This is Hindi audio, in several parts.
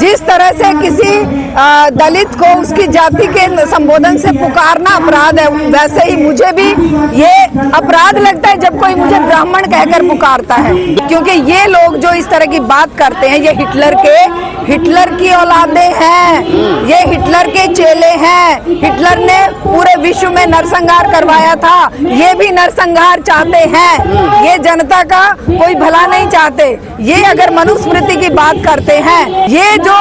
जिस तरह से किसी दलित को उसकी जाति के संबोधन से पुकारना अपराध है, वैसे ही मुझे भी ये अपराध लगता है जब कोई मुझे ब्राह्मण कहकर पुकारता है, क्योंकि ये लोग जो इस तरह की बात करते हैं ये हिटलर की औलादें हैं, ये हिटलर के चेले हैं। हिटलर ने पूरे विश्व में नरसंहार करवाया था, ये भी नरसंहार चाहते हैं, ये जनता का कोई भला नहीं चाहते। ये अगर मनुस्मृति की बात करते हैं, ये जो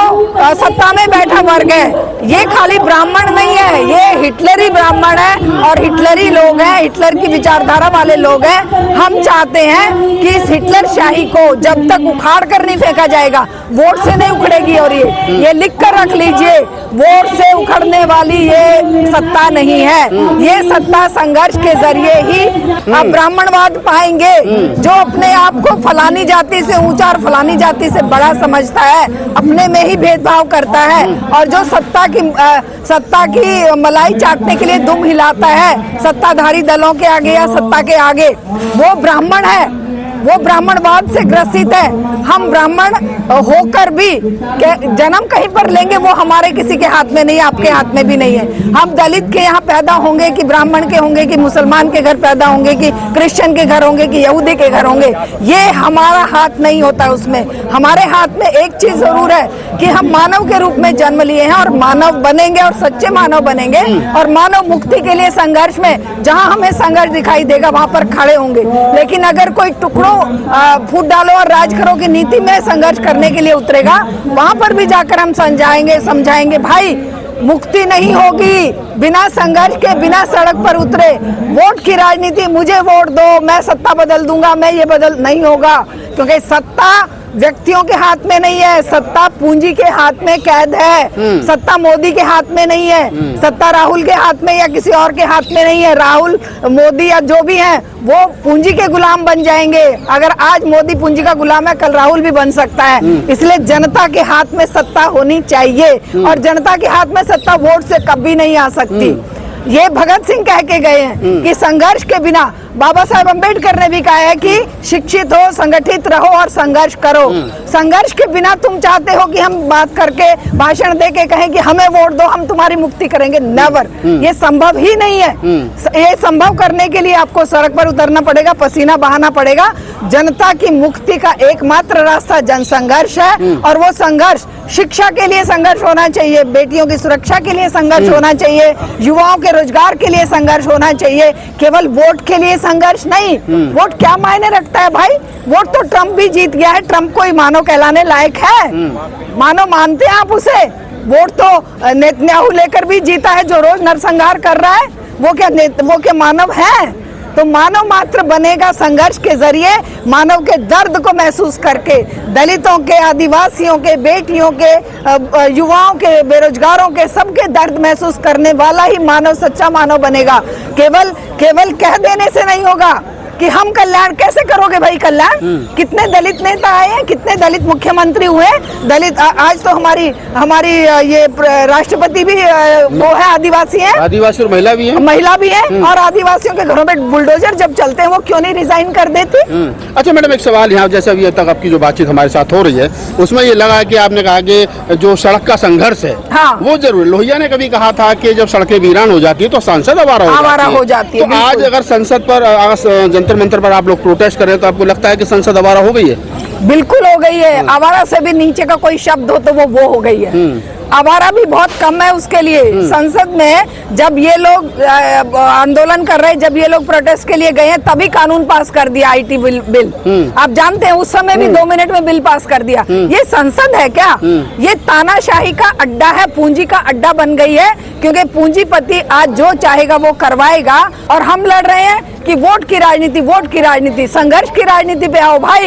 सत्ता में बैठा वर्ग है ये खाली ब्राह्मण नहीं है, ये हिटलरी ब्राह्मण है और हिटलरी लोग हैं, हिटलर की विचारधारा वाले लोग हैं। हम चाहते हैं कि इस हिटलर शाही को जब तक उखाड़ कर नहीं फेंका जाएगा, वोट से नहीं उखड़ेगी। और ये लिख कर रख लीजिए, वोट से उखड़ने वाली ये सत्ता नहीं है, ये सत्ता संघर्ष के जरिए ही आप ब्राह्मणवाद पाएंगे, जो अपने आप को फलानी जाति से ऊंचा और फलानी जाति से बड़ा समझता है, अपने में ही भेदभाव करता है, और जो सत्ता की मलाई चाटने के लिए दुम हिलाता है सत्ताधारी दलों के आगे या सत्ता के आगे, वो ब्राह्मण है, वो ब्राह्मणवाद से ग्रसित है। हम ब्राह्मण होकर भी जन्म कहीं पर लेंगे वो हमारे किसी के हाथ में नहीं है, आपके हाथ में भी नहीं है। हम दलित के यहाँ पैदा होंगे कि ब्राह्मण के होंगे कि मुसलमान के घर पैदा होंगे कि क्रिश्चियन के घर होंगे कि यहूदी के घर होंगे, ये हमारा हाथ नहीं होता। उसमें हमारे हाथ में एक चीज जरूर है कि हम मानव के रूप में जन्म लिए हैं और मानव बनेंगे और सच्चे मानव बनेंगे, और मानव मुक्ति के लिए संघर्ष में जहाँ हमें संघर्ष दिखाई देगा वहां पर खड़े होंगे। लेकिन अगर कोई टुकड़ों फूट डालो और राज करो की नीति में संघर्ष करने के लिए उतरेगा, वहां पर भी जाकर हम समझाएंगे भाई मुक्ति नहीं होगी बिना संघर्ष के, बिना सड़क पर उतरे। वोट की राजनीति, मुझे वोट दो मैं सत्ता बदल दूंगा, मैं ये बदल नहीं होगा, क्योंकि सत्ता व्यक्तियों के हाथ में नहीं है, सत्ता पूंजी के हाथ में कैद है। सत्ता मोदी के हाथ में नहीं है, सत्ता राहुल के हाथ में या किसी और के हाथ में नहीं है। राहुल, मोदी या जो भी हैं वो पूंजी के गुलाम बन जाएंगे। अगर आज मोदी पूंजी का गुलाम है, कल राहुल भी बन सकता है। इसलिए जनता के हाथ में सत्ता होनी चाहिए, और जनता के हाथ में सत्ता वोट से कभी नहीं आ सकती। ये भगत सिंह कह के गए हैं कि संघर्ष के बिना, बाबा साहेब अम्बेडकर ने भी कहा है कि शिक्षित हो, संगठित रहो और संघर्ष करो। संघर्ष के बिना तुम चाहते हो कि हम बात करके भाषण दे के कहें कि हमें वोट दो हम तुम्हारी मुक्ति करेंगे, नेवर, ये संभव ही नहीं है। ये संभव करने के लिए आपको सड़क पर उतरना पड़ेगा, पसीना बहाना पड़ेगा। जनता की मुक्ति का एकमात्र रास्ता जनसंघर्ष है, और वो संघर्ष शिक्षा के लिए संघर्ष होना चाहिए, बेटियों की सुरक्षा के लिए संघर्ष होना चाहिए, युवाओं के रोजगार के लिए संघर्ष होना चाहिए, केवल वोट के लिए संघर्ष नहीं। वोट क्या मायने रखता है भाई? वोट तो ट्रम्प भी जीत गया है, ट्रम्प कोई मानव कहलाने लायक है? मानव मानते हैं आप उसे? वोट तो नेतन्याहू लेकर भी जीता है, जो रोज नरसंहार कर रहा है, वो क्या मानव है? तो मानव मात्र बनेगा संघर्ष के जरिए, मानव के दर्द को महसूस करके, दलितों के, आदिवासियों के, बेटियों के, युवाओं के, बेरोजगारों के, सबके दर्द महसूस करने वाला ही मानव सच्चा मानव बनेगा। केवल कह देने से नहीं होगा कि हम कल्याण कैसे करोगे भाई? कल्याण कितने दलित नेता आए हैं, कितने दलित मुख्यमंत्री हुए, दलित आज तो हमारी ये राष्ट्रपति भी वो है, आदिवासी है, आदिवासी और महिला भी है, और आदिवासियों के घरों में बुलडोजर जब चलते हैं वो क्यों नहीं रिजाइन कर देती? अच्छा मैडम, एक सवाल यहाँ, जैसे अभी तक आपकी जो बातचीत हमारे साथ हो रही है उसमें ये लगा कि आपने कहा कि जो सड़क का संघर्ष है, हाँ, वो जरूर। लोहिया ने कभी कहा था कि जब सड़कें वीरान हो जाती है तो संसद आवारा हो जाती है। तो आज अगर संसद पर मंत्र पर आप लोग प्रोटेस्ट कर रहे हैं तो आपको लगता है कि संसद आवारा हो गई है? बिल्कुल हो गई है। आवारा से भी नीचे का कोई शब्द हो तो वो हो गई है। आवारा भी बहुत कम है उसके लिए। संसद में जब ये लोग आंदोलन कर रहे हैं, जब ये लोग प्रोटेस्ट के लिए गए हैं, तभी कानून पास कर दिया आईटी बिल। आप जानते हैं उस समय भी 2 मिनट में बिल पास कर दिया। ये संसद है क्या? ये तानाशाही का अड्डा है, पूंजी का अड्डा बन गई है, क्योंकि पूंजीपति आज जो चाहेगा वो करवाएगा। और हम लड़ रहे हैं कि वोट की राजनीति, संघर्ष की राजनीति पे आओ भाई।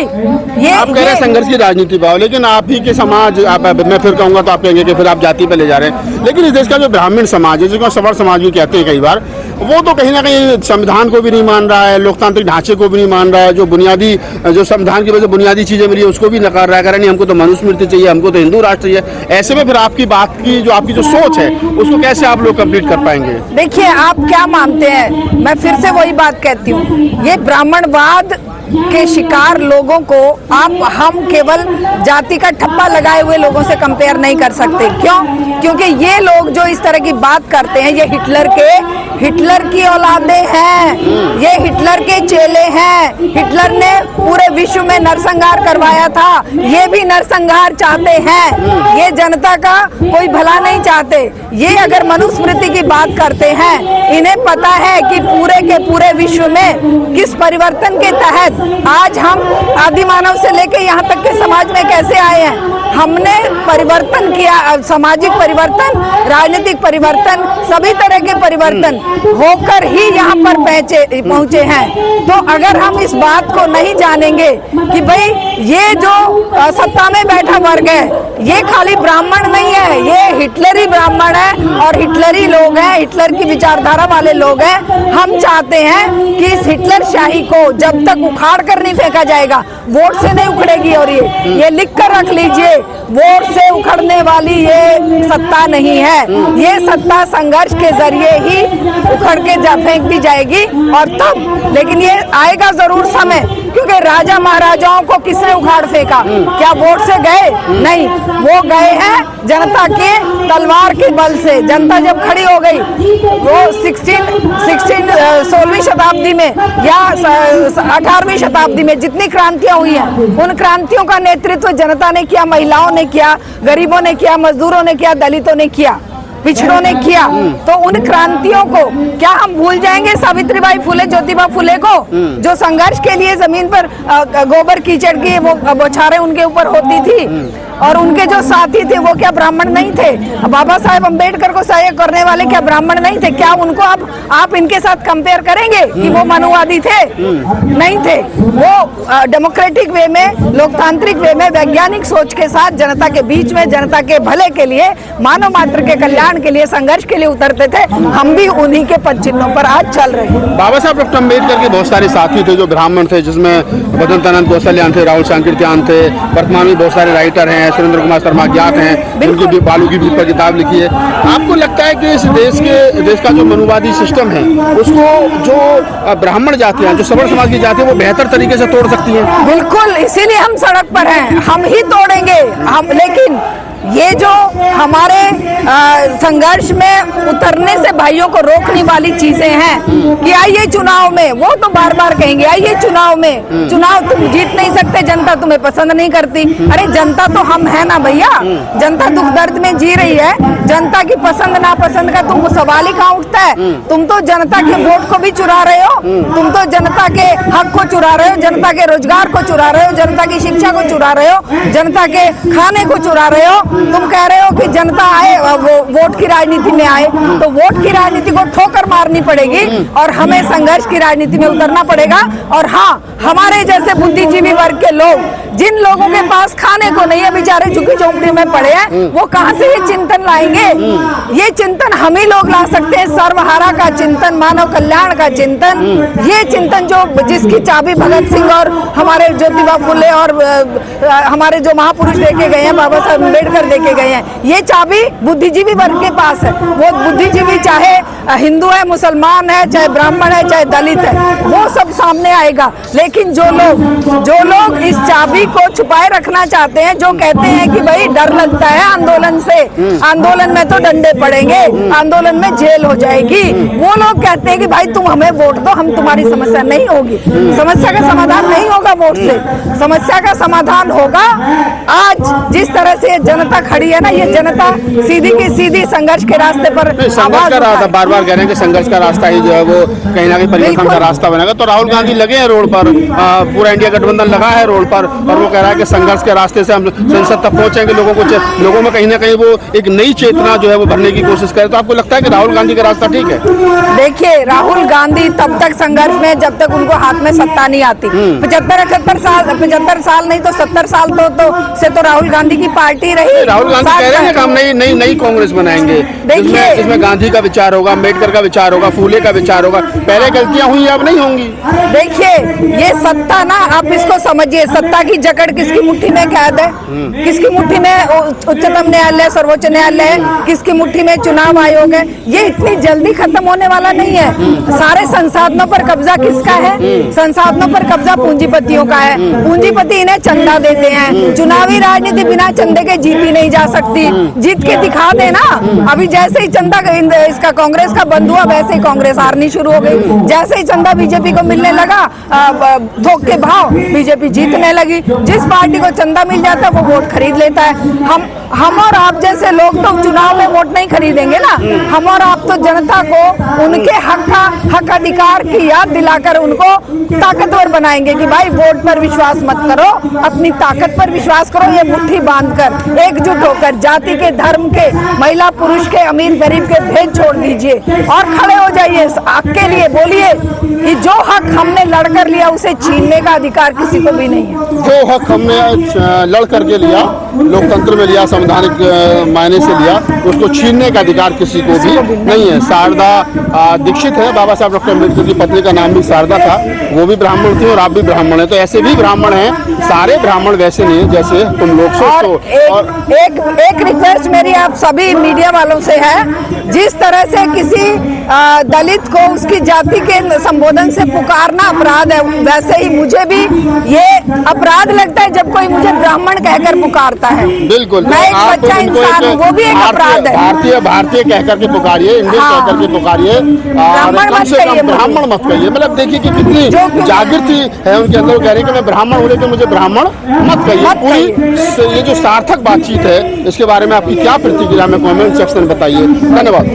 ये आप कह रहे हैं संघर्ष की राजनीति पे आओ, लेकिन आप ही के समाज, मैं फिर कहूंगा तो आप कहेंगे कि फिर आप जाति पे ले जा रहे हैं। लेकिन इस देश का जो ब्राह्मण समाज है, जिसको सवर समाज भी कहते हैं कई बार, वो तो कहीं ना कहीं संविधान को भी नहीं मान रहा है, लोकतांत्रिक ढांचे को भी नहीं मान रहा है, जो बुनियादी, जो संविधान की वजह से बुनियादी चीजें मिली है उसको भी नकार रहा है, कह नहीं हमको तो मनुस्मृति चाहिए, हमको तो हिंदू राष्ट्र चाहिए। ऐसे में फिर आपकी बात की जो आपकी जो सोच है उसको कैसे आप लोग कंप्लीट कर पाएंगे? देखिए, आप क्या मानते हैं? मैं फिर से वही बात कहती हूँ, ये ब्राह्मणवाद के शिकार लोगों को हम केवल जाति का ठप्पा लगाए हुए लोगों से कंपेयर नहीं कर सकते। क्यों? क्योंकि ये लोग जो इस तरह की बात करते हैं ये हिटलर की औलादें हैं, ये हिटलर के चेले हैं। हिटलर ने पूरे विश्व में नरसंहार करवाया था, ये भी नरसंहार चाहते हैं, ये जनता का कोई भला नहीं चाहते। ये अगर मनुस्मृति की बात करते हैं, इन्हें पता है कि पूरे के पूरे विश्व में किस परिवर्तन के तहत आज हम आदिमानव से लेके यहाँ तक के समाज में कैसे आए हैं। हमने परिवर्तन किया, सामाजिक परिवर्तन, राजनीतिक परिवर्तन, सभी तरह के परिवर्तन होकर ही यहाँ पर पहुंचे हैं। तो अगर हम इस बात को नहीं जानेंगे कि भाई ये जो सत्ता में बैठा वर्ग है ये खाली ब्राह्मण नहीं है, ये हिटलरी ब्राह्मण है और हिटलरी लोग हैं, हिटलर की विचारधारा वाले लोग हैं। हम चाहते हैं कि इस हिटलर शाही को जब तक उखाड़ कर नहीं फेंका जाएगा, वोट से नहीं उखड़ेगी। और ये लिख कर रख लीजिए, वोट से उखड़ने वाली ये सत्ता नहीं है, ये सत्ता संघर्ष के जरिए ही उखड़ के फेंक दी जाएगी। और तब लेकिन ये आएगा जरूर समय, क्योंकि राजा महाराजाओं को किसने उखाड़ फेंका? क्या वोट से गए? नहीं, वो गए हैं जनता के तलवार के बल से। जनता जब खड़ी हो गई, वो 16वीं शताब्दी में या 18वीं शताब्दी में जितनी क्रांतियां हुई हैं, उन क्रांतियों का नेतृत्व जनता ने किया, महिलाओं ने किया, गरीबों ने किया, मजदूरों ने किया, दलितों ने किया, पिछड़ों ने किया। तो उन क्रांतियों को क्या हम भूल जाएंगे? सावित्रीबाई फुले, ज्योतिबा फुले को, जो संघर्ष के लिए जमीन पर गोबर कीचड़ की वो बौछारें उनके ऊपर होती थी, और उनके जो साथी थे वो क्या ब्राह्मण नहीं थे? बाबा साहेब अम्बेडकर को सहयोग करने वाले क्या ब्राह्मण नहीं थे? क्या उनको आप इनके साथ कंपेयर करेंगे कि वो मनुवादी थे? नहीं थे। वो डेमोक्रेटिक वे में, लोकतांत्रिक वे में, वैज्ञानिक सोच के साथ जनता के बीच में, जनता के भले के लिए, मानव मात्र के कल्याण के लिए, संघर्ष के लिए उतरते थे। हम भी उन्हीं के पद चिन्हों पर आज चल रहे हैं। बाबा साहब डॉक्टर अम्बेडकर के बहुत सारे साथी थे जो ब्राह्मण थे, जिसमें बदंतानंद गोसल्यान थे, राहुल सांकृत्यान थे, वर्तमान में बहुत सारे राइटर हैं, सुरेंद्र कुमार शर्मा ज्ञात हैं, उनकी भी बालू की पर किताब लिखी है। आपको लगता है कि इस देश का जो मनुवादी सिस्टम है उसको जो ब्राह्मण जाति हैं, जो सवर्ण समाज की जाति है, वो बेहतर तरीके से तोड़ सकती है? बिल्कुल, इसीलिए हम सड़क पर हैं, हम ही तोड़ेंगे हम। लेकिन ये जो हमारे संघर्ष में उतरने से भाइयों को रोकने वाली चीजें हैं कि आइए चुनाव में, वो तो बार बार कहेंगे आइए चुनाव में, चुनाव तुम जीत नहीं सकते, जनता तुम्हें पसंद नहीं करती। अरे जनता तो हम है ना भैया, जनता दुख दर्द में जी रही है, जनता की पसंद नापसंद का तुमको सवाल ही कहाँ उठता है? तुम तो जनता के वोट को भी चुरा रहे हो, तुम तो जनता के हक को चुरा रहे हो, जनता के रोजगार को चुरा रहे हो, जनता की शिक्षा को चुरा रहे हो, जनता के खाने को चुरा रहे हो। तुम कह रहे हो कि जनता आए, वो वोट की राजनीति में आए, तो वोट की राजनीति को ठोकर मारनी पड़ेगी और हमें संघर्ष की राजनीति में उतरना पड़ेगा। और हाँ, हमारे जैसे बुद्धिजीवी वर्ग के लोग, जिन लोगों के पास खाने को नहीं है, बेचारे झुग्गी झोंपड़ी में पड़े हैं, वो कहाँ से ये चिंतन लाएंगे? ये चिंतन हम ही लोग ला सकते हैं, सर्वहारा का चिंतन, मानव कल्याण का चिंतन। ये चिंतन जिसकी चाबी भगत सिंह और हमारे ज्योतिबा फुले और हमारे जो महापुरुष देके गए हैं, बाबा साहब अम्बेडकर देके गए हैं, ये चाबी बुद्धिजीवी वर्ग के पास है। वो बुद्धिजीवी चाहे हिंदू है, मुसलमान है, चाहे ब्राह्मण है, चाहे दलित है, वो सब सामने आएगा। लेकिन जो लोग इस चाबी को छुपाए रखना चाहते हैं, जो कहते हैं कि भाई डर लगता है आंदोलन से, आंदोलन में तो डंडे पड़ेंगे, आंदोलन में जेल हो जाएगी, वो लोग कहते हैं कि भाई तुम हमें वोट दो, हम तुम्हारी समस्या नहीं होगी। समस्या का समाधान नहीं होगा वोट से, समस्या का समाधान होगा आज जिस तरह से जनता खड़ी है ना, ये जनता सीधी की सीधी संघर्ष के रास्ते पर आवाज उठाए। बार बार कह रहे हैं कि संघर्ष का रास्ता ही जो है वो कहीं ना कहीं परिवर्तन का रास्ता बनेगा। तो राहुल गांधी लगे हैं रोड पर, पूरा इंडिया गठबंधन लगा है रोड पर, और वो कह रहा है कि संघर्ष के रास्ते से हम संसद तक पहुंचेंगे, लोगों में कहीं ना कहीं वो एक नई चेतना जो है वो भरने की कोशिश करे। तो आपको लगता है कि राहुल गांधी का रास्ता ठीक है? देखिए, राहुल गांधी तब तक संघर्ष में जब तक उनको हाथ में सत्ता नहीं आती। 75 साल नहीं तो 70 साल तो राहुल गांधी की पार्टी रही। राहुल गांधी कह रहे कहेंगे कि हम नई कांग्रेस बनाएंगे, जिसमें गांधी का विचार होगा, अम्बेडकर का विचार होगा, फूले का विचार होगा। पहले गलतियां हुई, अब नहीं होंगी। देखिए, ये सत्ता ना, आप इसको समझिए, सत्ता की जकड़ किसकी मुट्ठी में कैद है? किसकी मुट्ठी में उच्चतम न्यायालय, सर्वोच्च न्यायालय है, किसकी मुट्ठी में चुनाव आयोग है। ये इतनी जल्दी खत्म होने वाला नहीं है। सारे संसाधनों पर कब्जा किसका है? संसाधनों पर कब्जा पूंजीपतियों का है। पूंजीपति इन्हें चंदा देते हैं। चुनावी राजनीति बिना चंदे के जीती नहीं जा सकती। जीत के दिखा देना। अभी जैसे ही चंदा इसका कांग्रेस का बंद हुआ, वैसे ही कांग्रेस हारनी शुरू हो गई। जैसे ही चंदा बीजेपी को मिलने लगा, थोक के भाव, बीजेपी जीतने लगी। जिस पार्टी को चंदा मिल जाता है वो वोट खरीद लेता है। हम और आप जैसे लोग तो चुनाव में वोट नहीं खरीदेंगे ना। हम और आप तो जनता को उनके हक अधिकार की याद दिलाकर उनको ताकतवर बनाएंगे कि भाई वोट पर विश्वास मत करो, अपनी ताकत पर विश्वास करो। ये मुट्ठी बांधकर, एकजुट होकर, जाति के, धर्म के, महिला पुरुष के, अमीर गरीब के भेद छोड़ दीजिए और खड़े हो जाइए हक के लिए। बोलिए कि जो हक हमने लड़कर लिया उसे छीनने का अधिकार किसी को भी नहीं है। जो हक हमने लड़ करके लिया, लोकतंत्र में लिया, संवैधानिक मायने से लिया, उसको छीनने का अधिकार किसी को भी नहीं है। शारदा दीक्षित है, बाबा साहब डॉक्टर अम्बेडकर की पत्नी का नाम भी शारदा था। वो भी ब्राह्मण थी और आप भी ब्राह्मण हैं, तो ऐसे भी ब्राह्मण हैं। सारे ब्राह्मण वैसे नहीं जैसे तुम लोग सोचो। और एक रिक्वेस्ट मेरी आप सभी मीडिया वालों से है, जिस तरह से किसी दलित को उसकी जाति के संबोधन से पुकारना अपराध है, वैसे ही मुझे भी ये अपराध लगता है जब कोई मुझे ब्राह्मण कहकर पुकारता है। बिल्कुल, मैं एक सच्चा इंसान हूँ, वो भी एक अपराध है। भारतीय कहकर के पुकारिए, इंडियन कहकर के पुकारिए, कम से कम ब्राह्मण मत कहिए। मतलब देखिए कि कितनी जागृति है उनके अंदर। वो कह रहे हैं कि मैं ब्राह्मण हूँ लेकिन मुझे ब्राह्मण मत कहिए। पूरी ये जो सार्थक बातचीत है, इसके बारे में आपकी क्या प्रतिक्रिया में कमेंट सेक्शन में बताइए। धन्यवाद।